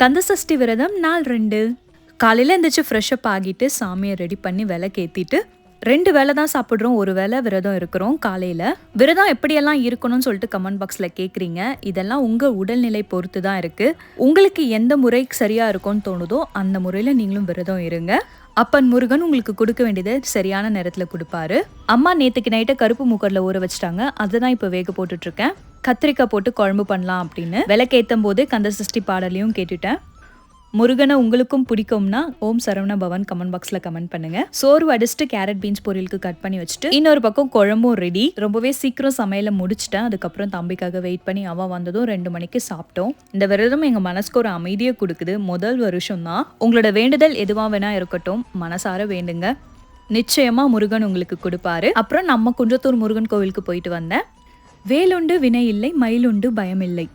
கந்தசஷ்டி விரதம் நாள் 2. காலையில் எந்திரிச்சு ஃப்ரெஷ்அப் ஆகிட்டு சாமியை ரெடி பண்ணி விளக்கேற்றிட்டு 2 வேளை தான் சாப்பிட்றோம், 1 வேளை விரதம் இருக்கிறோம். காலையில் விரதம் எப்படியெல்லாம் இருக்கணும்னு சொல்லிட்டு கமெண்ட் பாக்ஸில் கேட்குறீங்க. இதெல்லாம் உங்கள் உடல்நிலை பொறுத்து தான் இருக்குது. உங்களுக்கு எந்த முறை சரியாக இருக்கும்னு தோணுதோ அந்த முறையில் நீங்களும் விரதம் இருங்க. அப்பன் முருகன் உங்களுக்கு கொடுக்க வேண்டியதை சரியான நேரத்தில் கொடுப்பாரு. அம்மா நேற்றுக்கு நைட்டை கருப்பு மூக்கரில் ஊற வச்சிட்டாங்க. அதுதான் இப்போ வேக போட்டுட்ருக்கேன். கத்திரிக்காய் போட்டு குழம்பு பண்ணலாம் அப்படின்னு விளக்கேற்றும் போது கந்தசஷ்டி பாடலையும் கேட்டுட்டேன். முருகனை உங்களுக்கும் பிடிக்கும்னா ஓம் சரவண பவன் கமெண்ட் பாக்ஸில் கமெண்ட் பண்ணுங்க. சோறு அடிச்சுட்டு கேரட் பீன்ஸ் பொரியலுக்கு கட் பண்ணி வச்சுட்டு இன்னொரு பக்கம் குழம்பும் ரெடி. ரொம்பவே சீக்கிரம் சமையலை முடிச்சிட்டேன். அதுக்கப்புறம் தம்பிக்காக வெயிட் பண்ணி அவன் வந்ததும் 2 மணிக்கு சாப்பிட்டோம். இந்த விரதம் எங்கள் மனசுக்கு ஒரு அமைதியை கொடுக்குது. முதல் வருஷம் தான். உங்களோட வேண்டுதல் எதுவாக வேணா இருக்கட்டும், மனசார வேண்டுங்க, நிச்சயமா முருகன் உங்களுக்கு கொடுப்பாரு. அப்புறம் நம்ம குன்றத்தூர் முருகன் கோவிலுக்கு போயிட்டு வந்தேன். வேலுண்டு வினை இல்லை, மயிலுண்டு பயமில்லை.